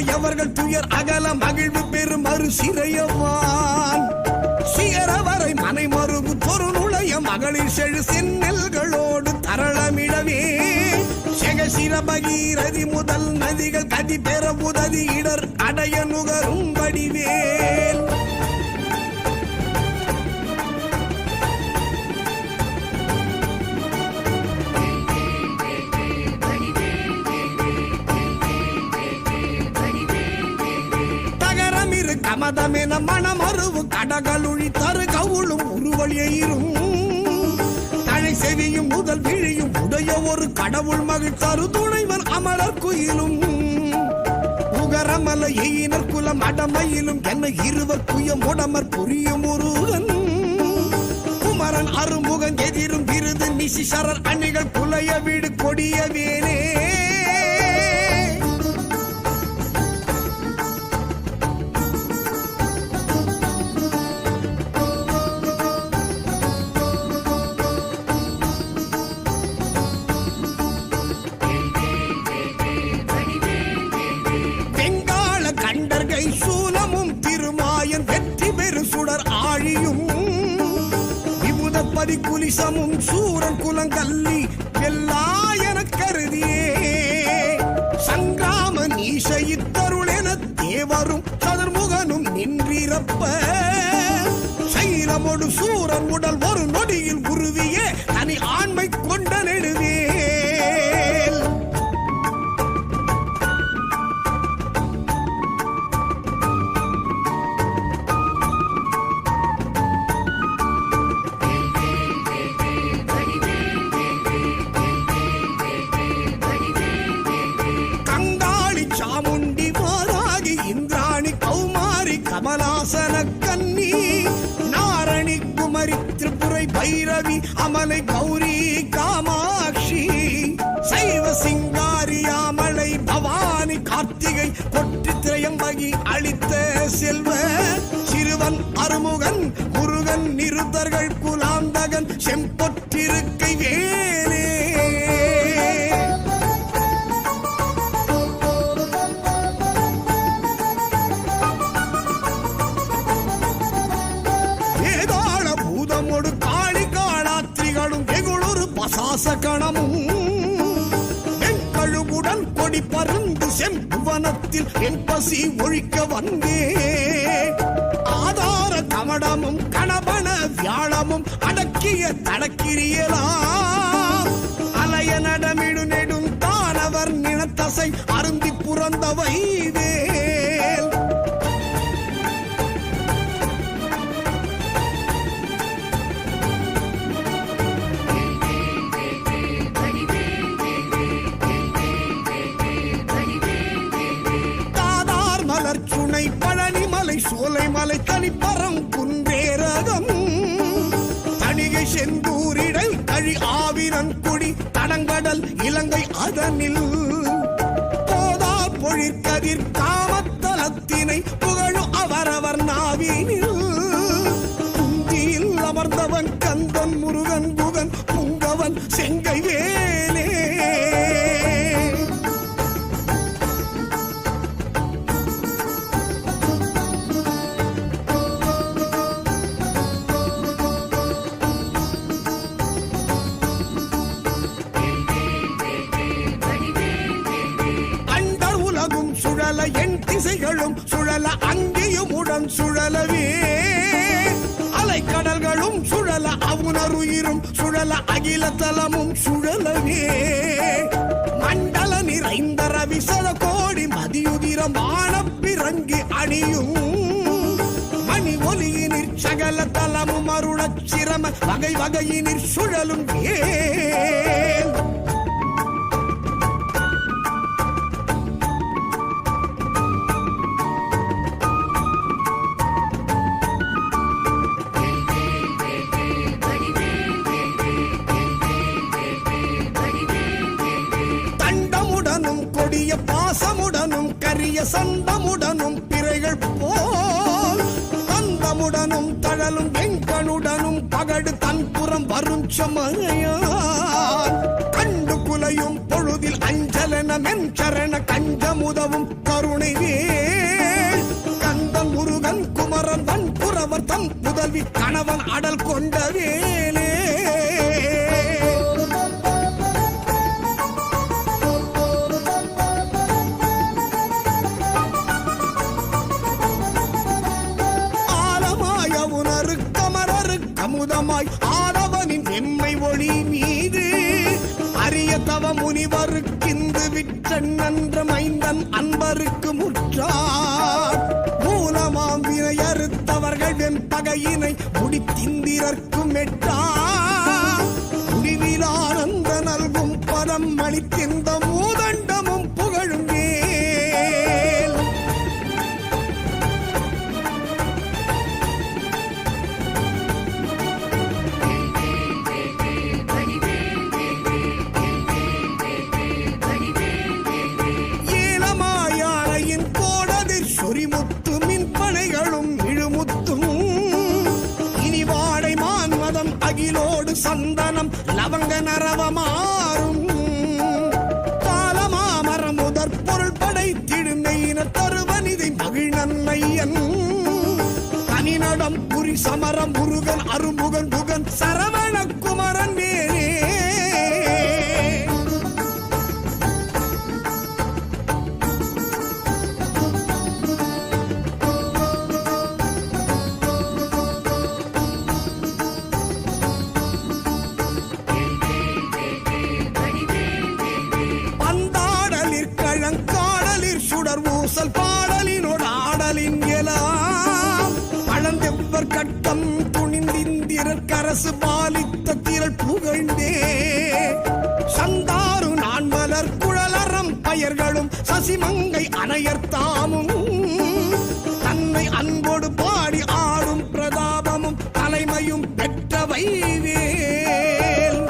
மாயவர்கள் துயர் அகல மகிழ்வு பெரும் மறு சிறையவான் சியரவரை மனை மருகு தொரு நுழைய மகளிர் செழு செந்நெல்களோடு தரளமிடவே செகசிர பகீரதி முதல் நதிகள் கதி பெற உதவி இடர் அடைய நுகரும் வடிவேல் தகரமிரு கமதமென மனமருவு கடகளுழி தரு கவுளும் உருவழியும் தழை செவியும் முதல் விழியும் உடைய ஒரு கடவுள் மகிழ் தரு துணைவன் அமரர் குயிலும் உகரமல எயினர் குலம் அடமையிலும் என்ன இருவர் குயம் உடமர் புரியும் முருகன் குமரன் அருமுகன் எதிரும் விருது நிசிசரர் அணிகள் புலைய வீடு கொடிய வேனே சூலமும் திருமாயன் வெற்றி பெரு சுடர் ஆழியும் விபுதப்பதி குலிசமும் சூரன் குலங்கல்லி எல்லாயன கருதியே சங்கிராம நீசைத்தருள் என தேவரும் சதுர்முகனும் நின்றிருப்ப சைலமொடு சூரன் உடல் ஒரு நொடியில் உருவியே தனி ஆண்மை கொண்ட நெடுவே கமலாசன கன்னி நாரணி குமரி திரிபுரை பைரவி அமலை கௌரி காமாட்சி சைவ சிங்காரியாமலை பவானி கார்த்திகை கொற்றி திரையம்பகி அளித்த செல்வ சிறுவன் அருமுகன் முருகன் நிருத்தர்கள் குலாந்தகன் செம்பொற்றிருக்கை வேலே சாசகணமும் வெண்கழுவுடன் கொடி பருந்து செம்புவனத்தில் என் பசி ஒழிக்க வந்தே ஆதார கமடமும் கணபன வியாழமும் அடக்கிய தடக்கிரியலாம் அலைய நடமிடு நெடும் தானவர் நினத்தசை அருந்தி புறந்தவை வேல் சுனை பழனிமலை சோலைமலை தனிப்பரம் குன்றேரகம் தணிகை செந்தூரிடை கழி ஆவிரன் குடி தடங்கடல் இலங்கை அதனில் போதா பொழிற்கதிர் காமத்தலத்தினை புகழு அவரவர் நாவினில் குந்தியில் அமர்ந்தவன் கந்தன் முருகன் குகன் புங்கவன் செங்கை வேலே சுழல என் திசைகளும் சுழல அங்கேயும் உடன் சுழலவே அலைக்கடல்களும் சுழல அவுணருயிரும் சுழல அகில தலமும் சுழலவே மண்டல நிறைந்த ரவிசத கோடி மதியுதிரம் ஆனப்பிறங்கி அணியும் மணி ஒலியினிற் சகல தலமும் அருளச் சிரம வகை வகையினிற் சுழலும் ஏன் கொடிய பாசமுடனும் கரிய சந்தமுடனும் பிறைகள் போல் கந்தமுடனும் தழலும் வெங்கனுடனும் பகடு தன்புறம் வரும் சமரையான் கண்டு குலையும் பொழுதில் அஞ்சலன கண்ணமென் சரண கஞ்சமுதவும் கருணை வேல் கந்தன் முருகன் குமரன் வன் புறவர் தன் புதல்வி கணவன் அடல் கொண்ட வேலே ஆலமாய உணரு கமரரு கமுதமாய் ஆடவனின் எம்மை ஒளி மீது அரிய தவ முனிவருக்கிந்து விற்றன் நன்ற மைந்தன் அன்பருக்கு முற்றார் மூலமாம் வினையறுத்தவர்கள் வெம்பகையினை முடித்திந்திரர்க்கும் எட்டார் முடிவில் ஆனந்த நல்கும் பதம் அளித்திந்த மூதண்டமும் புகழும் வேல் ஏலமாயாளையின் கோடதிர் சொரிமுத்து மின்பனைகளும் இழுமுத்தும் இனி வாடை மான்மதம் அகிலோடு சந்தனம் லவங்க நரவமாறும் காலமாமரம் முதற் பொருள் படைத்திடுமையின தருவனிதை மகிழ் நன்மையன் தனிநடம் புரி சமரம் முருகன் அருமுகன் புகன் சரவண குமரன் வேலே பந்தாடலிற் கழங்காடலிற் சுடர் ஊசல் பாடலினோடு ஆடலின் எலாம் பழந்தெவ்வர் கட்டம் துணிந்திந்திரர் கரசு பாலித்த திரள் புகழ்ந்தே சந்தாரு நான்மலர் குழலறம் பயர்களும் சசிமங்கை அணையர்த்தாமும் தன்னை அன்போடு பாடி ஆடும் பிரதாபமும் தலைமையும் பெற்றவை வேல்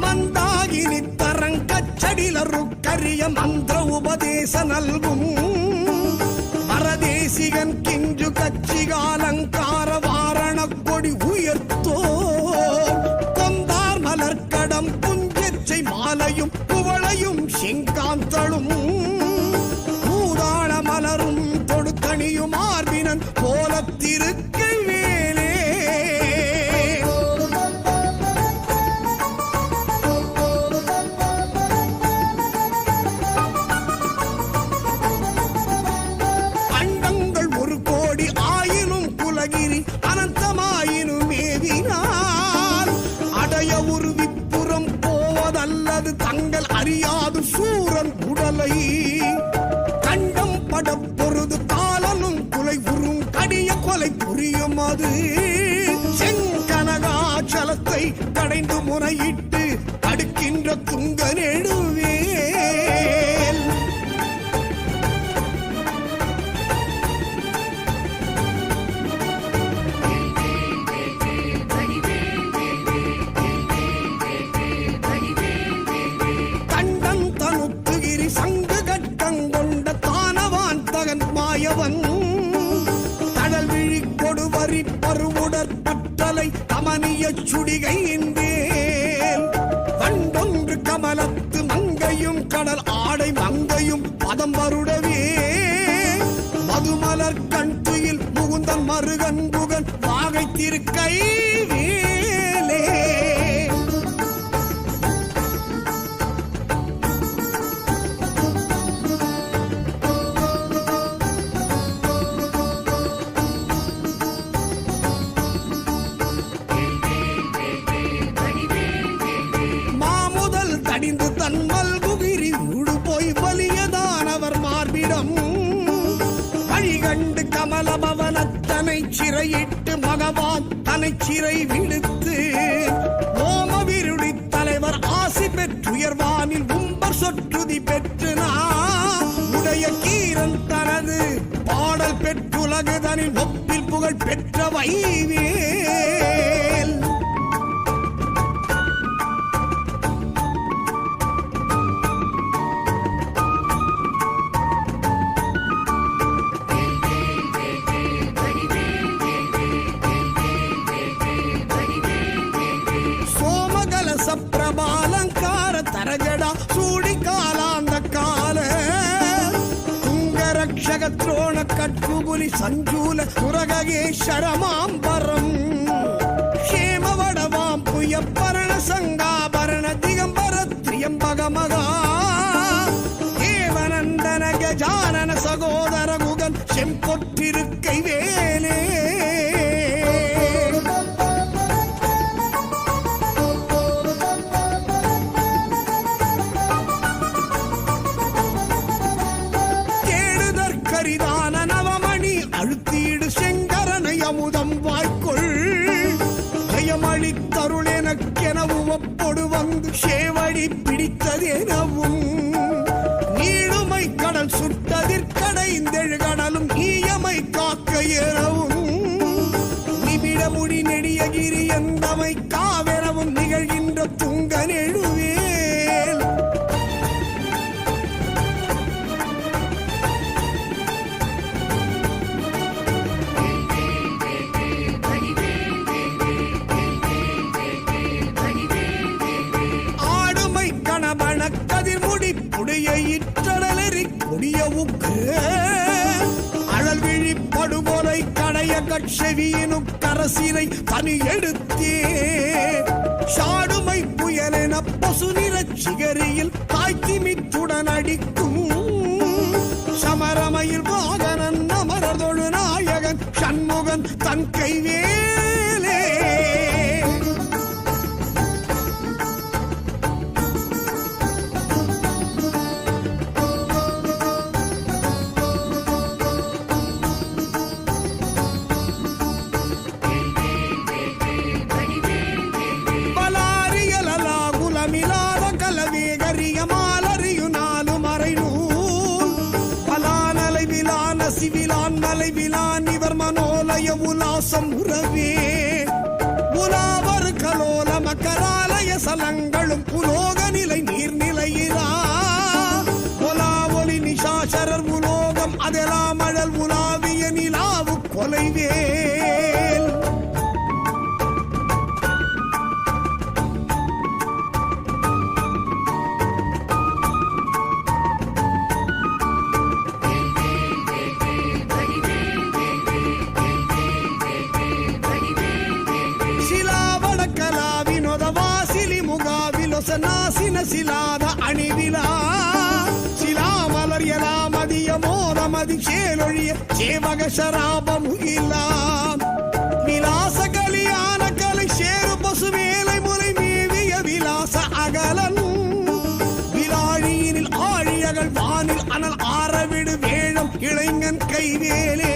மந்தாகினி தரங்கச்சடிலரு கரிய மந்திர உபதேச நல்கும் பரதேசிகன் கிஞ்சு கச்சிகாலங்கார வாரண கொடி உயர்த்தோ கொந்தார் மலர்கடம் புஞ்செச்சை மாலையும் குவளையும் செங்காந்தளும் பூதாள மலரும் தொடுத்தணியும் ஆர்பினன் போலத்திருக்கை வேலே அண்டங்கள் ஒரு கோடி ஆயினும் குலகிரி அனந்தமாயினும் மேவினால் அடைய ஒரு விப்புறம் போவதல்லது தங்கள் அறியாது சூரன் உடலை கண்டம் படப்பொருது காலனும் குலை உறும் கடிய கொலை புரியும் அது செங்கனகாச்சலத்தை கடைந்து முறையிட்டு தடுக்கின்ற துங்க நெடுவேல் கண்டன் தனுத்துகிரி சங்கு கட்டங்கொண்ட தானவான் தகன் மாயவன் கடல் விழி கொடுவரி பருவுடற் பற்றலை கமனிய சுடிகையின் வேல் வண்டொன்று கமலத்து மங்கையும் கடல் ஆடை மங்கையும் பதம் வருடவே மதுமலர் கண் துயில் முகுந்தன் மருகன் புகன் வாகை திருக்கை வேலே மாமுதல் தடிந்து தன் மல்குகிரி ஊடு போய் வலியதானவர் மார்பிடம் வழிகண்டு கமல பவனத்தனை சிறையிட்டு மகவான் தனை சிறை விடுத்து ஓம விருடி தலைவர் ஆசி பெற்றுயர்வானில் உம்பர் சொற்றுதி பெற்று உடைய கீரன் தனது பாடல் பெற்றுலகுதனில் ஒப்பில் புகழ் பெற்ற வைவேல் ದ್ರೋಣ ಕಟ್ಕುಗುಲಿ ಸಂಜೂಲ ಸುರಗೇಶ್ವರಮಾಂಬರಂ ಕ್ಷೇಮವಡವಾಂ ಪುಯ್ಯಪ್ಪರಣ ಸಂಗಾಭರಣ ದಿಗಂಬರ ತ್ರಿಯಂಬಗ ಮಗ தேவநந்தன கஜானன சகோதர குகன் செம்பொற்றிருக்கை வேலே தேடுதற்கரிதான நவமணி அழுத்தீடு செங்கரனை அமுதம் வாய்க்கொள் ஜெயமளித்தருள் எனக்கெனவும் ஒப்பொடு வந்து சேவடி பிடித்ததெனவும் நீடுமை கடல் சுட்டதிற்கடைந்தெழு கடலும் ஈயமை காக்க ஏறவும் நிமிட முடி நெடியகிரி எந்தமை காவெனவும் நிகழ்கின்ற துங்க நெழுவேல் ஆடுமை கணபண கதிர்முடி புடைய இற்றடலெறி கொடியவுக்கு அழல் விழி படுகொலை கடைய கட்செவியினு கரசினை தனி எடுத்தே சாடுமை புயலென பசு நிறச் சிகரியில் தாய்த்திமித்துடன் அடிக்கும் சமரமையில் வாகனன் அமரதொழு நாயகன் சண்முகன் தன் கைவேலே சிவிலான் மலை விலான் இவர் மனோலய உலாசம் உறவே உலாவர் கலோல மக்கராலய சலங்களும் புலோக நிலை நீர்நிலையிலா உலா ஒளி நிஷாசரர் உலோகம் அதெல்லாம் அழல் உலாவிய நிலாவு கொலைவேல் நாசின சிலாத அணிவிலா சிலாமலர் எலாமதிய மோதமதி சேலொழிய சேவக சராபமுகிலாம் விலாச கலியான கலை சேரு பசு வேலை முறை மேவிய விலாச அகலன் விலாழியினில் ஆழியகள் வானில் அனல் ஆரவிடு வேழம் இளைஞன் கைவேலே